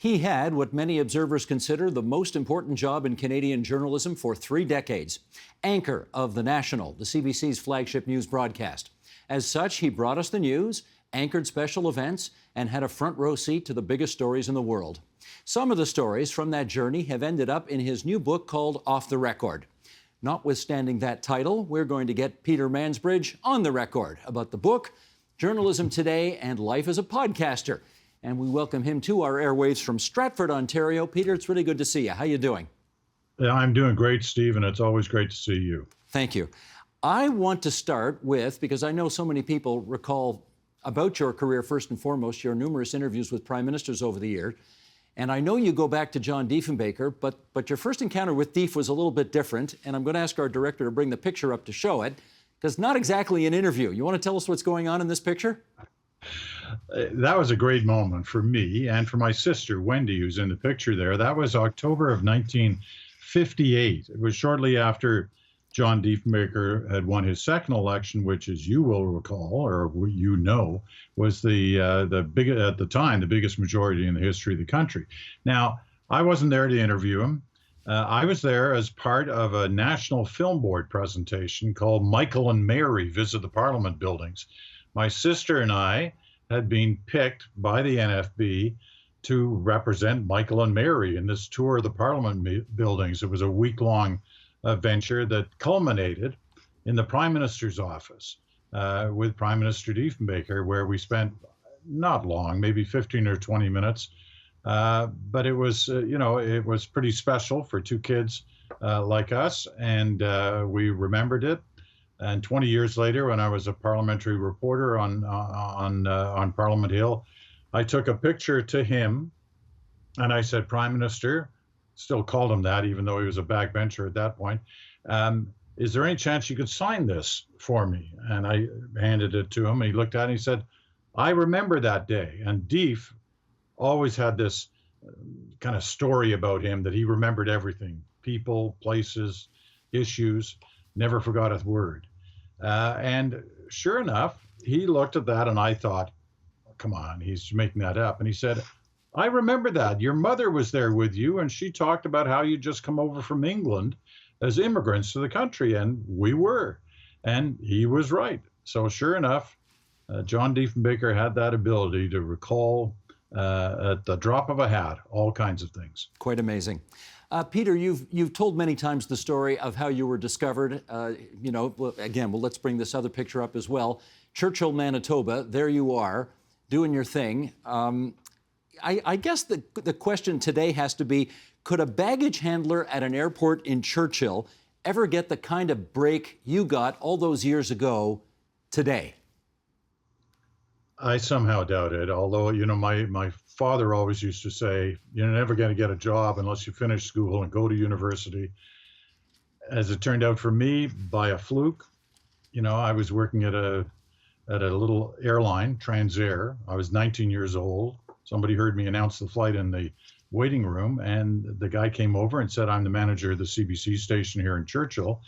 He had what many observers consider the most important job in Canadian journalism for 3 decades. Anchor of The National, the CBC's flagship news broadcast. As such, he brought us the news, anchored special events, and had a front row seat to the biggest stories in the world. Some of the stories from that journey have ended up in his new book called Off the Record. Notwithstanding that title, we're going to get Peter Mansbridge on the record about the book, journalism today, and life as a podcaster. And we welcome him to our airwaves from Stratford, Ontario. Peter, it's really good to see you. How you doing? Yeah, I'm doing great, Steve, and it's always great to see you. Thank you. I want to start with, because I know so many people recall about your career, first and foremost, your numerous interviews with prime ministers over the years. And I know you go back to John Diefenbaker, but your first encounter with Dief was a little bit different. And I'm going to ask our director to bring the picture up to show it, because not exactly an interview. You want to tell us what's going on in this picture? That was a great moment for me and for my sister, Wendy, who's in the picture there. That was October of 1958. It was shortly after John Diefenbaker had won his second election, which, as you will recall, or you know, was the big at the time the biggest majority in the history of the country. Now, I wasn't there to interview him. I was there as part of a National Film Board presentation called Michael and Mary Visit the Parliament Buildings. My sister and I had been picked by the NFB to represent Michael and Mary in this tour of the Parliament buildings. It was a week-long venture that culminated in the Prime Minister's office with Prime Minister Diefenbaker, where we spent not long, maybe 15 or 20 minutes. But it was, it was pretty special for two kids like us, and we remembered it. And 20 years later, when I was a parliamentary reporter on Parliament Hill, I took a picture to him, and I said, "Prime Minister," still called him that, even though he was a backbencher at that point, "is there any chance you could sign this for me?" And I handed it to him. He looked at it and he said, "I remember that day." And Dief always had this kind of story about him that he remembered everything: people, places, issues, never forgot a word. And sure enough, he looked at that and I thought, come on, he's making that up. And he said, "I remember that. Your mother was there with you, and she talked about how you just come over from England as immigrants to the country." And we were. And he was right. So sure enough, John Diefenbaker had that ability to recall at the drop of a hat all kinds of things. Quite amazing. Peter, you've told many times the story of how you were discovered. Again, let's bring this other picture up as well. Churchill, Manitoba, there you are, doing your thing. I guess the question today has to be, could a baggage handler at an airport in Churchill ever get the kind of break you got all those years ago today? I somehow doubt it, although, my father always used to say, "You're never going to get a job unless you finish school and go to university." As it turned out for me, by a fluke, I was working at a little airline, Transair. I was 19 years old. Somebody heard me announce the flight in the waiting room, and the guy came over and said, "I'm the manager of the CBC station here in Churchill.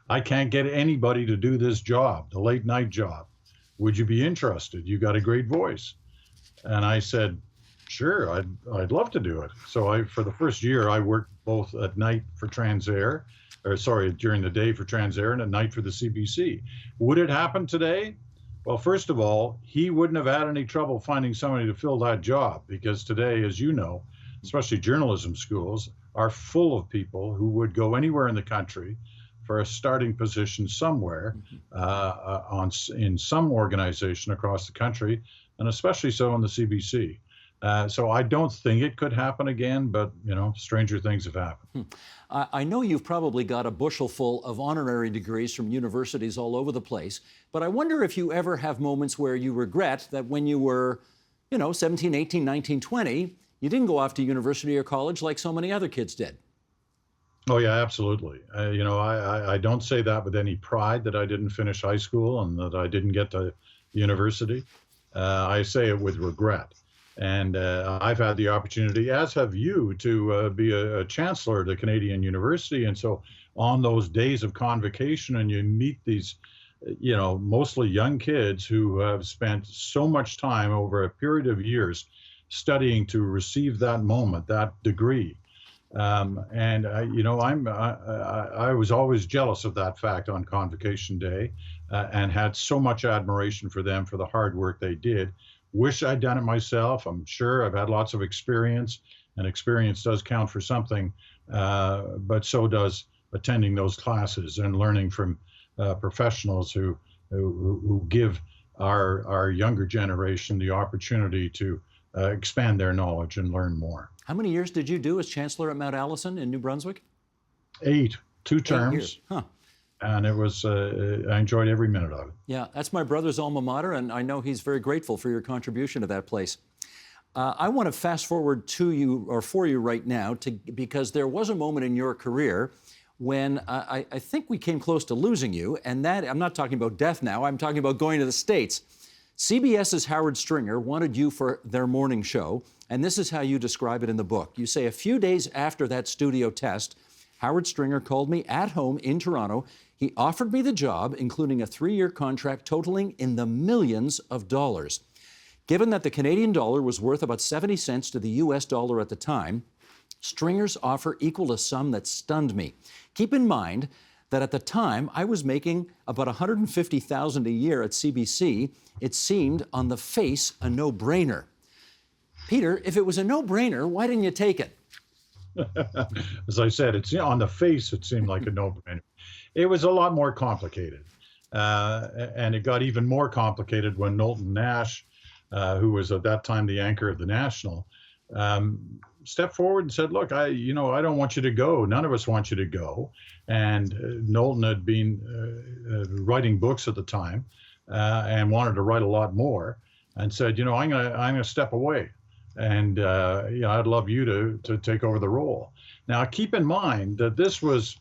I can't get anybody to do this job, the late night job. Would you be interested? You got a great voice." And I said, "Sure, I'd love to do it." So for the first year, I worked both at night for Transair, during the day for Transair and at night for the CBC. Would it happen today? Well, first of all, he wouldn't have had any trouble finding somebody to fill that job, because today, as you know, especially journalism schools are full of people who would go anywhere in the country for a starting position somewhere in some organization across the country, and especially so in the CBC. So I don't think it could happen again, but, stranger things have happened. I know you've probably got a bushel full of honorary degrees from universities all over the place, but I wonder if you ever have moments where you regret that when you were, 17, 18, 19, 20, you didn't go off to university or college like so many other kids did. Oh, yeah, absolutely. I don't say that with any pride that I didn't finish high school and that I didn't get to university. I say it with regret. And I've had the opportunity, as have you, to be a chancellor at a Canadian university. And so on those days of convocation, and you meet these, mostly young kids who have spent so much time over a period of years studying to receive that moment, that degree. And I was always jealous of that fact on Convocation Day, and had so much admiration for them for the hard work they did. Wish I'd done it myself. I'm sure I've had lots of experience, and experience does count for something, but so does attending those classes and learning from professionals who give our younger generation the opportunity to expand their knowledge and learn more. How many years did you do as chancellor at Mount Allison in New Brunswick? 8, 2 terms. 8 years. Huh. And it was, I enjoyed every minute of it. Yeah, that's my brother's alma mater, and I know he's very grateful for your contribution to that place. I want to fast forward to you, or for you right now, because there was a moment in your career when I think we came close to losing you, and that, I'm not talking about death now, I'm talking about going to the States. CBS's Howard Stringer wanted you for their morning show, and this is how you describe it in the book. You say, a few days after that studio test, Howard Stringer called me at home in Toronto. He offered me the job, including a 3-year contract totaling in the millions of dollars. Given that the Canadian dollar was worth about 70 cents to the US dollar at the time, Stringer's offer equaled a sum that stunned me. Keep in mind that at the time, I was making about $150,000 a year at CBC. It seemed, on the face, a no-brainer. Peter, if it was a no-brainer, why didn't you take it? As I said, it's on the face, it seemed like a no-brainer. It was a lot more complicated. And it got even more complicated when Knowlton Nash, who was at that time the anchor of the National, stepped forward and said, look, I don't want you to go. None of us want you to go. And Knowlton had been writing books at the time, and wanted to write a lot more, and said, I'm gonna step away. And I'd love you to take over the role. Now, keep in mind that this was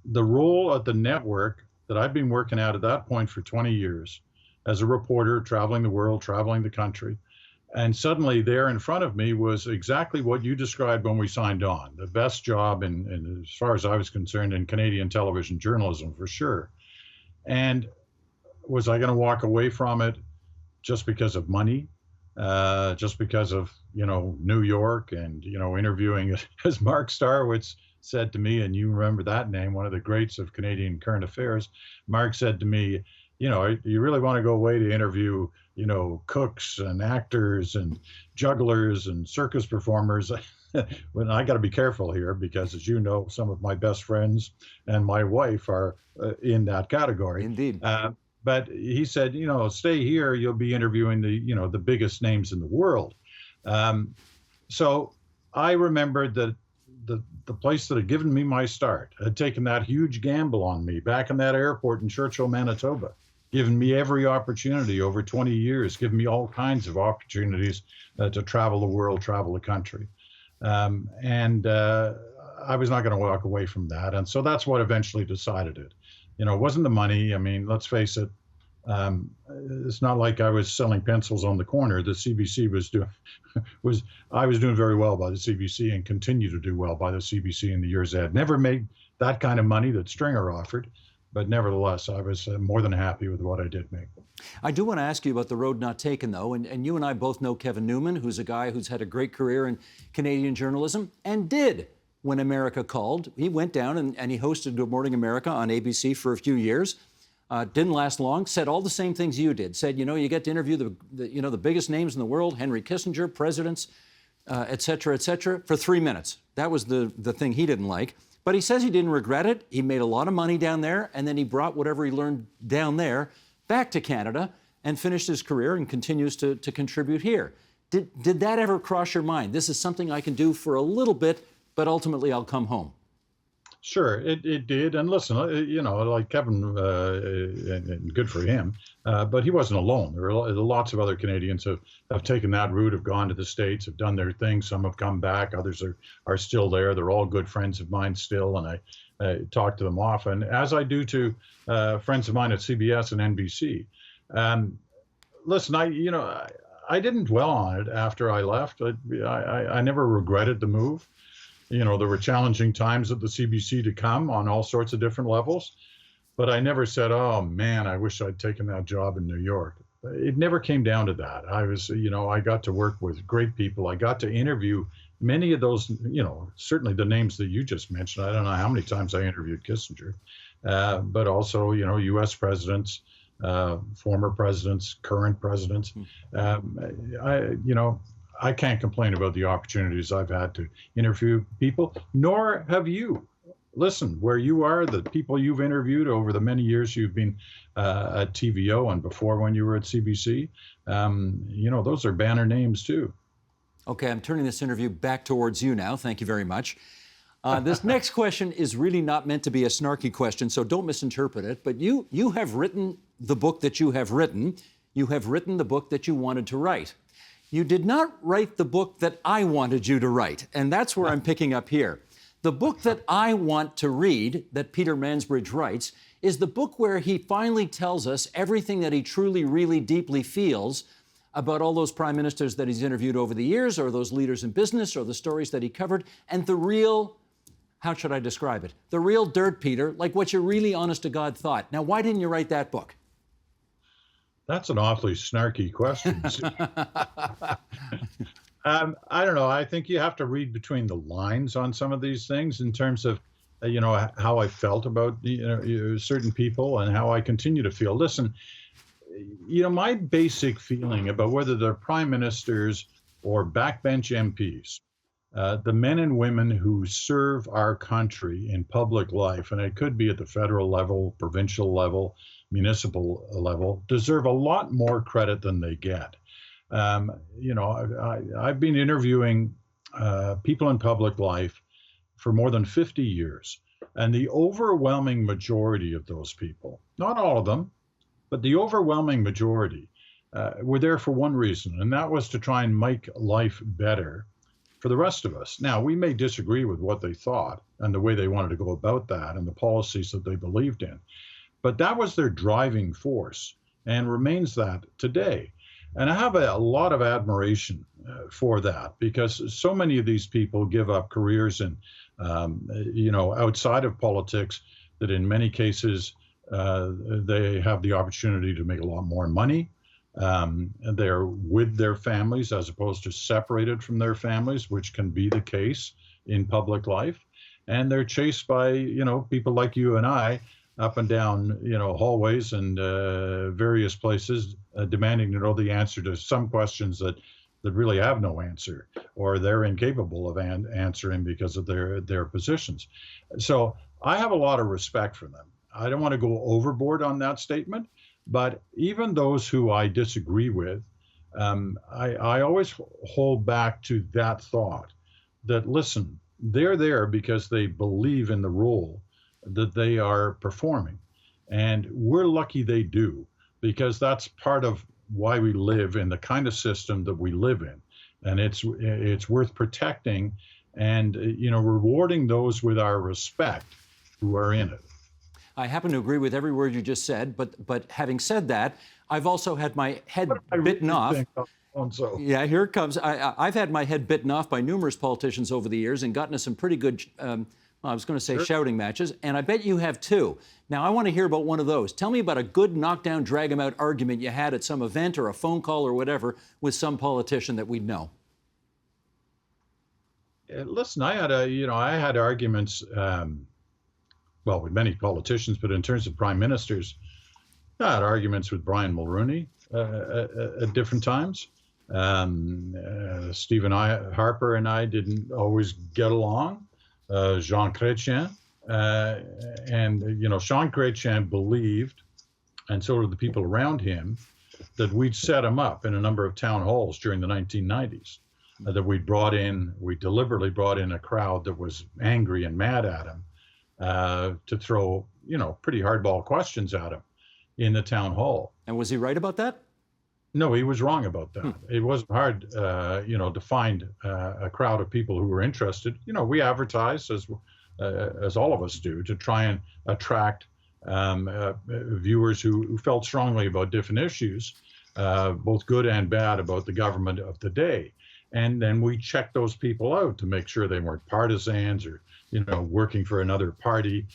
the role at the network that I'd been working at that point for 20 years as a reporter, traveling the world, traveling the country. And suddenly there in front of me was exactly what you described when we signed on, the best job, in as far as I was concerned, in Canadian television journalism, for sure. And was I going to walk away from it just because of money? Just because of, New York and, interviewing, as Mark Starwitz said to me, and you remember that name, one of the greats of Canadian current affairs. Mark said to me, you really want to go away to interview, cooks and actors and jugglers and circus performers? Well, I got to be careful here because, as you know, some of my best friends and my wife are in that category. Indeed. But he said, stay here. You'll be interviewing the biggest names in the world. So I remembered that the place that had given me my start had taken that huge gamble on me back in that airport in Churchill, Manitoba, given me every opportunity over 20 years, given me all kinds of opportunities to travel the world, travel the country. And I was not going to walk away from that. And so that's what eventually decided it. It wasn't the money. I mean, let's face it. It's not like I was selling pencils on the corner. The CBC I was doing very well by the CBC and continue to do well by the CBC in the years ahead. Never made that kind of money that Stringer offered, but nevertheless, I was more than happy with what I did make. I do want to ask you about the road not taken, though, and you and I both know Kevin Newman, who's a guy who's had a great career in Canadian journalism, and did when America called. He went down and he hosted Good Morning America on ABC for a few years. Didn't last long, said all the same things you did. Said, you get to interview the biggest names in the world, Henry Kissinger, presidents, et cetera, for 3 minutes. That was the thing he didn't like. But he says he didn't regret it. He made a lot of money down there, and then he brought whatever he learned down there back to Canada and finished his career and continues to contribute here. Did that ever cross your mind? This is something I can do for a little bit, but ultimately I'll come home. Sure, it did. And listen, like Kevin, and good for him, but he wasn't alone. There are lots of other Canadians who have taken that route, have gone to the States, have done their thing. Some have come back. Others are still there. They're all good friends of mine still, and I talk to them often, as I do to friends of mine at CBS and NBC. Listen, I didn't dwell on it after I left. I never regretted the move. There were challenging times at the CBC to come on all sorts of different levels, but I never said, oh man, I wish I'd taken that job in New York. it never came down to that. I got to work with great people. I got to interview many of those, certainly the names that you just mentioned. I don't know how many times I interviewed Kissinger, but also, U.S. presidents, former presidents, current presidents. I can't complain about the opportunities I've had to interview people, nor have you. Listen, where you are, the people you've interviewed over the many years you've been at TVO and before when you were at CBC, those are banner names too. Okay, I'm turning this interview back towards you now. Thank you very much. This next question is really not meant to be a snarky question, so don't misinterpret it. But you have written the book that you have written. You have written the book that you wanted to write. You did not write the book that I wanted you to write, and that's where I'm picking up here. The book that I want to read, that Peter Mansbridge writes, is the book where he finally tells us everything that he truly, really deeply feels about all those prime ministers that he's interviewed over the years, or those leaders in business, or the stories that he covered, and the real, how should I describe it? The real dirt, Peter, like what you really honest to God thought. Now, why didn't you write that book? That's an awfully snarky question. I don't know. I think you have to read between the lines on some of these things in terms of, how I felt about certain people and how I continue to feel. Listen, my basic feeling about whether they're prime ministers or backbench MPs, the men and women who serve our country in public life, and it could be at the federal level, provincial level, municipal level, deserve a lot more credit than they get. I've been interviewing people in public life for more than 50 years, and the overwhelming majority of those people, not all of them, but the overwhelming majority, were there for one reason, and that was to try and make life better for the rest of us. Now, we may disagree with what they thought and the way they wanted to go about that and the policies that they believed in, but that was their driving force and remains that today. And I have a lot of admiration for that, because so many of these people give up careers in, outside of politics, that in many cases they have the opportunity to make a lot more money. They're with their families as opposed to separated from their families, which can be the case in public life. And they're chased by, people like you and I up and down, hallways and various places, demanding to know the answer to some questions that really have no answer, or they're incapable of answering because of their positions. So I have a lot of respect for them. I don't want to go overboard on that statement, but even those who I disagree with, I always hold back to that thought that, listen, they're there because they believe in the role that they are performing. And we're lucky they do, because that's part of why we live in the kind of system that we live in. And it's worth protecting and, rewarding those with our respect who are in it. I happen to agree with every word you just said, but having said that, I've also had my head bitten off. Yeah, here it comes. I've had my head bitten off by numerous politicians over the years and gotten to some pretty good, I was going to say sure, shouting matches, and I bet you have too. Now, I want to hear about one of those. Tell me about a good knockdown, drag-em-out argument you had at some event or a phone call or whatever with some politician that we'd know. Listen, I had arguments, with many politicians, but in terms of prime ministers, I had arguments with Brian Mulroney at different times. Stephen Harper and I didn't always get along. Jean Chrétien, and Jean Chrétien believed, and so did the people around him, that we'd set him up in a number of town halls during the 1990s. That we deliberately brought in a crowd that was angry and mad at him, to throw, pretty hardball questions at him in the town hall. And was he right about that? No, he was wrong about that. It wasn't hard, to find a crowd of people who were interested. We advertise, as all of us do, to try and attract viewers who felt strongly about different issues, both good and bad, about the government of the day. And then we check those people out to make sure they weren't partisans or, working for another party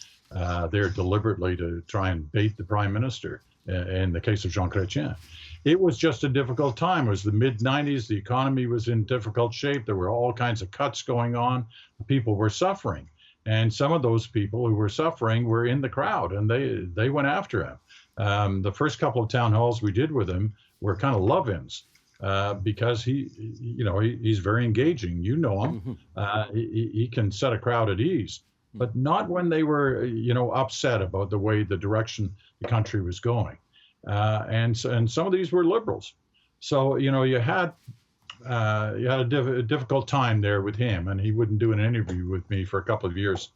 there deliberately to try and bait the prime minister, in the case of Jean Chrétien. it was just a difficult time. It was the mid 90s. The economy was in difficult shape. There were all kinds of cuts going on. People were suffering. And some of those people who were suffering were in the crowd, and they went after him. The first couple of town halls we did with him were kind of love-ins because he's very engaging. You know him. He can set a crowd at ease, but not when they were upset about the way the direction the country was going. And some of these were liberals. So you had a difficult time there with him, and he wouldn't do an interview with me for a couple of years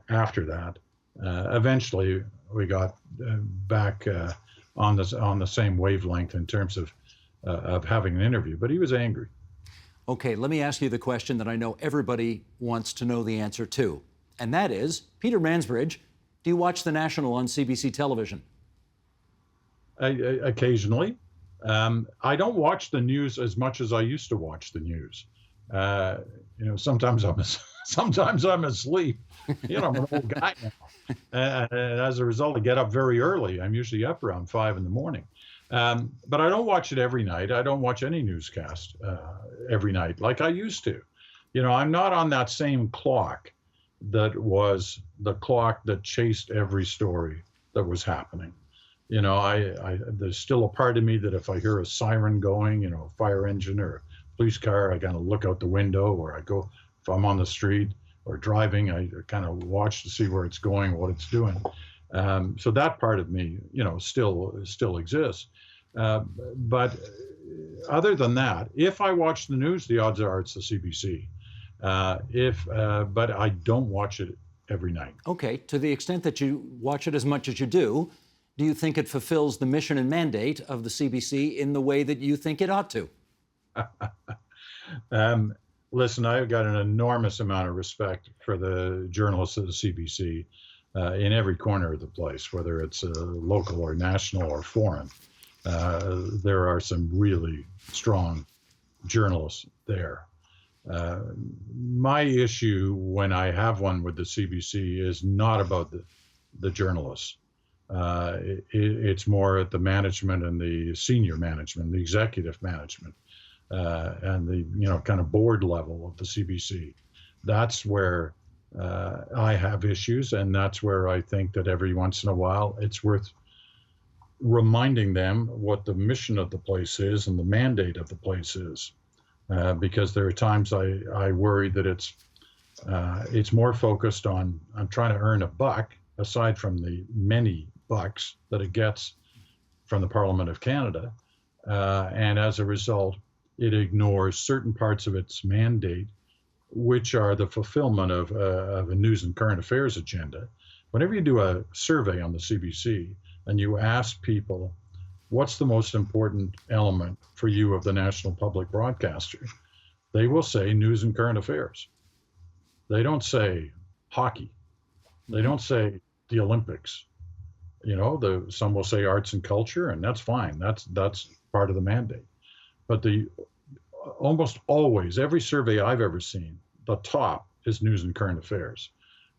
after that. Eventually, we got back on the same wavelength in terms of having an interview, but he was angry. Okay, let me ask you the question that I know everybody wants to know the answer to, and that is, Peter Mansbridge, do you watch The National on CBC television? Occasionally. I don't watch the news as much as I used to watch the news. Sometimes I'm asleep. I'm an old guy now. And as a result, I get up very early. I'm usually up around 5 in the morning. But I don't watch it every night. I don't watch any newscast every night like I used to. I'm not on that same clock that was the clock that chased every story that was happening. There's still a part of me that if I hear a siren going, a fire engine or a police car, I kind of look out the window, or I go, if I'm on the street or driving, I kind of watch to see where it's going, what it's doing. So that part of me, still exists. But other than that, if I watch the news, the odds are it's the CBC. But I don't watch it every night. Okay, to the extent that you watch it as much as you do you think it fulfills the mission and mandate of the CBC in the way that you think it ought to? Listen, I've got an enormous amount of respect for the journalists of the CBC in every corner of the place, whether it's local or national or foreign. There are some really strong journalists there. My issue when I have one with the CBC is not about the journalists. It's more at the management and the senior management, the executive management, and the kind of board level of the CBC. That's where I have issues, and that's where I think that every once in a while it's worth reminding them what the mission of the place is and the mandate of the place is, because there are times I worry that it's more focused on trying to earn a buck, aside from the many bucks that it gets from the Parliament of Canada. And as a result, it ignores certain parts of its mandate, which are the fulfillment of a news and current affairs agenda. Whenever you do a survey on the CBC and you ask people, what's the most important element for you of the national public broadcaster? They will say news and current affairs. They don't say hockey. They don't say the Olympics. Some will say arts and culture, and that's fine. That's part of the mandate. But almost always, every survey I've ever seen, the top is news and current affairs.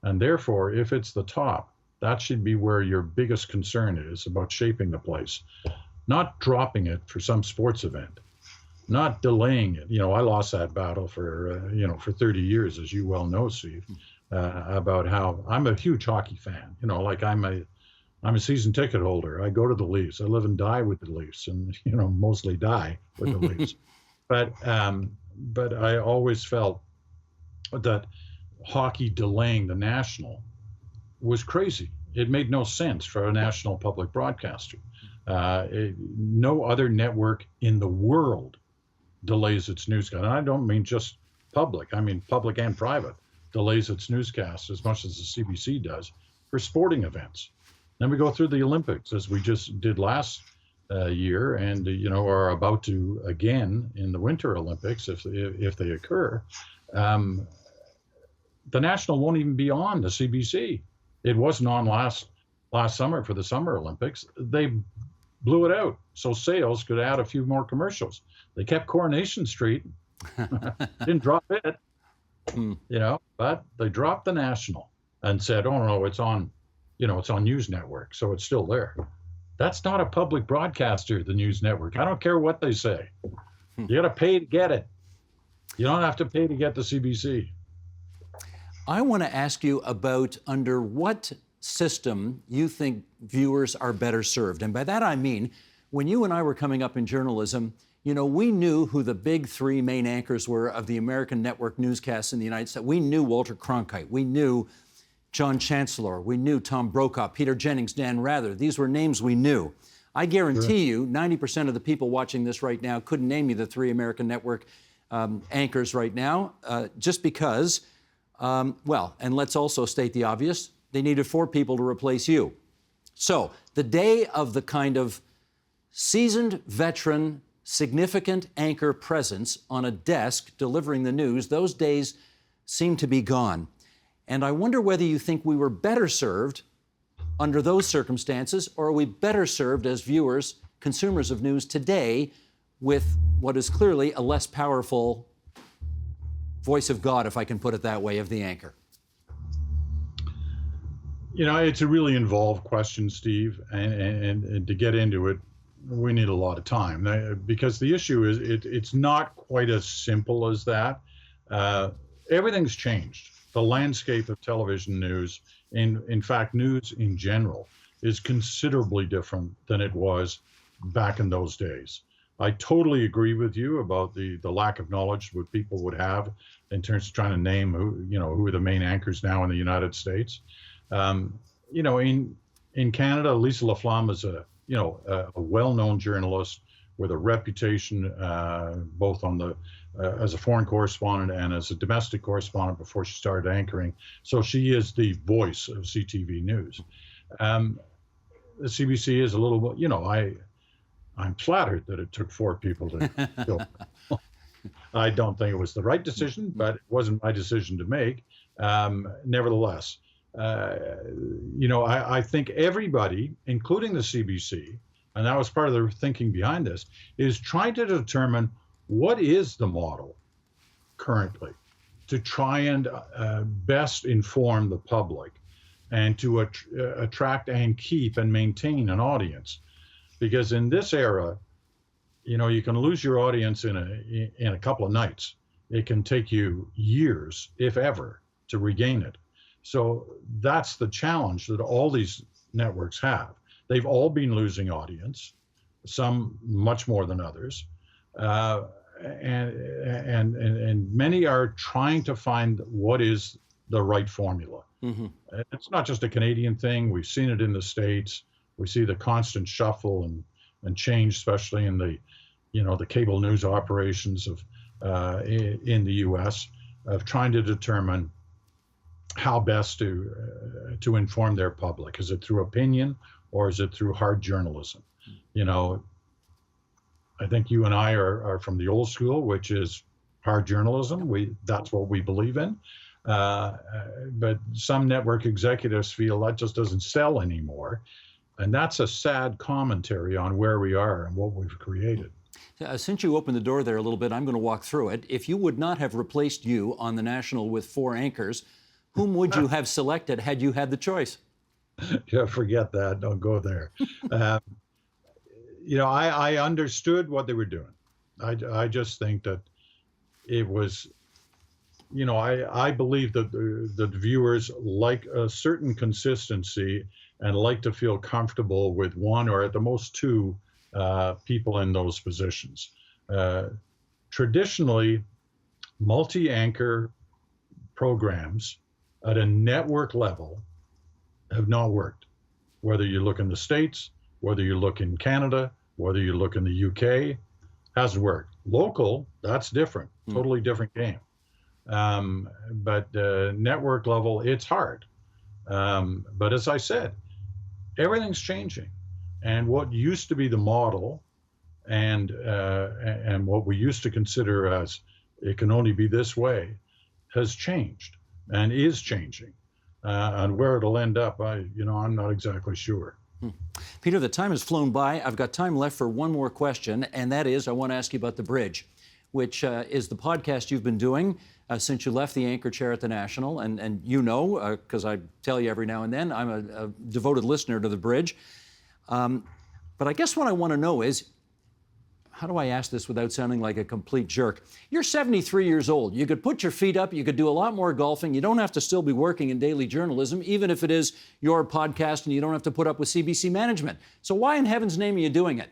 And therefore, if it's the top, that should be where your biggest concern is about shaping the place, not dropping it for some sports event, not delaying it. I lost that battle for 30 years, as you well know, Steve, about how I'm a huge hockey fan. I'm a season ticket holder. I go to the Leafs. I live and die with the Leafs, and mostly die with the Leafs. But I always felt that hockey delaying the national was crazy. It made no sense for a national public broadcaster. No other network in the world delays its newscast. And I don't mean just public. I mean public and private delays its newscast as much as the CBC does for sporting events. Then we go through the Olympics, as we just did last year, and are about to again in the Winter Olympics if they occur. The national won't even be on the CBC. It wasn't on last summer for the Summer Olympics. They blew it out so sales could add a few more commercials. They kept Coronation Street, didn't drop it, but they dropped the national and said, "Oh no, it's on." It's on News Network, so it's still there. That's not a public broadcaster, the news network. I don't care what they say. You got to pay to get it. You don't have to pay to get the CBC. I want to ask you about under what system you think viewers are better served. And by that I mean, when you and I were coming up in journalism, you know, we knew who the big three main anchors were of the American network newscasts in the United States. We knew Walter Cronkite. We knew John Chancellor. We knew Tom Brokaw, Peter Jennings, Dan Rather. These were names we knew. I guarantee you 90% of the people watching this right now couldn't name you the three American network anchors right now, just because, well, and let's also state the obvious, they needed 4 people to replace you. So the day of the kind of seasoned veteran, significant anchor presence on a desk delivering the news, those days seem to be gone. And I wonder whether you think we were better served under those circumstances, or are we better served as viewers, consumers of news today, with what is clearly a less powerful voice of God, if I can put it that way, of the anchor? You know, it's a really involved question, Steve, and to get into it, we need a lot of time, because the issue is it's not quite as simple as that. Everything's changed. The landscape of television news, in fact, news in general, is considerably different than it was back in those days. I totally agree with you about the lack of knowledge what people would have in terms of trying to name who are the main anchors now in the United States. You know, in Canada, Lisa Laflamme is a well-known journalist with a reputation both on the as a foreign correspondent and as a domestic correspondent before she started anchoring. So she is the voice of CTV News. The CBC is a little, you know, I'm flattered that it took 4 people to go. I don't think it was the right decision, but it wasn't my decision to make. Nevertheless, you know, I think everybody, including the CBC, and that was part of the thinking behind this, is trying to determine what is the model currently to try and best inform the public and to attract and keep and maintain an audience. Because in this era, you know, you can lose your audience in a couple of nights. It can take you years, if ever, to regain it. So that's the challenge that all these networks have. They've all been losing audience, some much more than others, and many are trying to find what is the right formula. Mm-hmm. It's not just a Canadian thing. We've seen it in the States. We see the constant shuffle and change, especially in the, you know, the cable news operations of in the U.S. of trying to determine how best to inform their public. Is it through opinion or is it through hard journalism? You know, I think you and I are from the old school, which is hard journalism. That's what we believe in. But some network executives feel that just doesn't sell anymore. And that's a sad commentary on where we are and what we've created. Since you opened the door there a little bit, I'm going to walk through it. If you would not have replaced you on the National with 4 anchors, whom would you have selected had you had the choice? Yeah, forget that. Don't go there. You know, I understood what they were doing. I just think that it was, you know, I believe that the viewers like a certain consistency and like to feel comfortable with 1 or at the most 2 people in those positions. Traditionally, multi-anchor programs at a network level have not worked. Whether you look in the States, whether you look in Canada, whether you look in the UK, hasn't worked. Local, that's different, totally different game. But network level, it's hard. But as I said, everything's changing. And what used to be the model and what we used to consider as it can only be this way has changed and is changing. And where it'll end up, I'm not exactly sure. Peter, the time has flown by. I've got time left for one more question, and that is I want to ask you about The Bridge, which is the podcast you've been doing since you left the anchor chair at the National. And you know, because I tell you every now and then, I'm a devoted listener to The Bridge. But I guess what I want to know is, how do I ask this without sounding like a complete jerk? You're 73 years old. You could put your feet up. You could do a lot more golfing. You don't have to still be working in daily journalism, even if it is your podcast, and you don't have to put up with CBC management. So why in heaven's name are you doing it?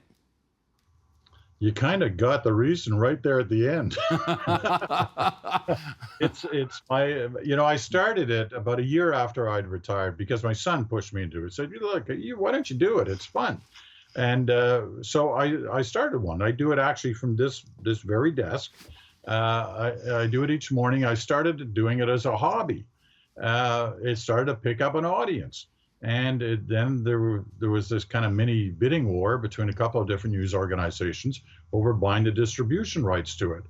You kind of got the reason right there at the end. It's my, I started it about a year after I'd retired because my son pushed me into it. Said, look, why don't you do it? It's fun. And so I started one. I do it actually from this very desk. I do it each morning. I started doing it as a hobby. It started to pick up an audience. And then there was this kind of mini bidding war between a couple of different news organizations over buying the distribution rights to it.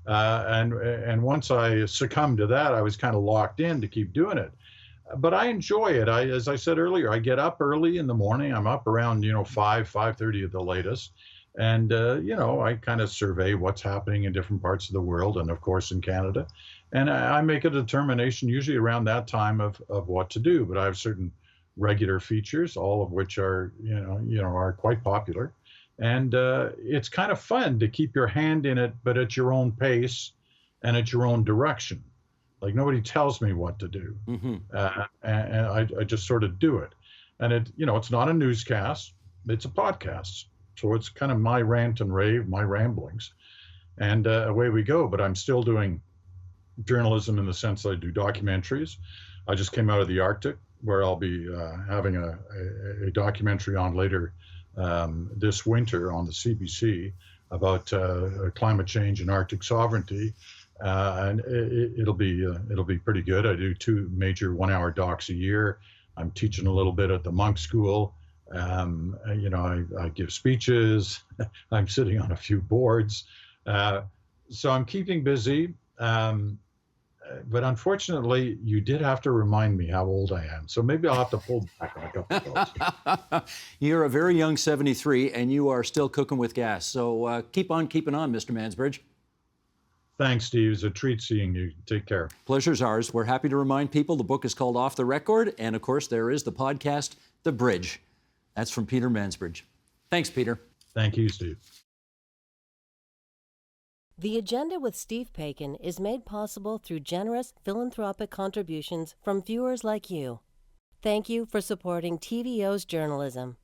And once I succumbed to that, I was kind of locked in to keep doing it. But I enjoy it. As I said earlier, I get up early in the morning. I'm up around 5:30 at the latest. And, I kind of survey what's happening in different parts of the world and, of course, in Canada. And I make a determination usually around that time of what to do. But I have certain regular features, all of which are, are quite popular. And it's kind of fun to keep your hand in it, but at your own pace and at your own direction. Like nobody tells me what to do. Mm-hmm. And I just sort of do it. And it's not a newscast, it's a podcast. So it's kind of my rant and rave, my ramblings. And away we go. But I'm still doing journalism in the sense that I do documentaries. I just came out of the Arctic, where I'll be having a documentary on later this winter on the CBC about climate change and Arctic sovereignty, and it'll be pretty good. I do 2 major 1-hour docs a year. I'm teaching a little bit at the Monk School. I give speeches. I'm sitting on a few boards, so I'm keeping busy. But unfortunately, you did have to remind me how old I am. So maybe I'll have to pull back on a couple of those. You're a very young 73, and you are still cooking with gas. So keep on keeping on, Mr. Mansbridge. Thanks, Steve. It's a treat seeing you. Take care. Pleasure's ours. We're happy to remind people the book is called Off the Record. And, of course, there is the podcast, The Bridge. That's from Peter Mansbridge. Thanks, Peter. Thank you, Steve. The Agenda with Steve Paikin is made possible through generous philanthropic contributions from viewers like you. Thank you for supporting TVO's journalism.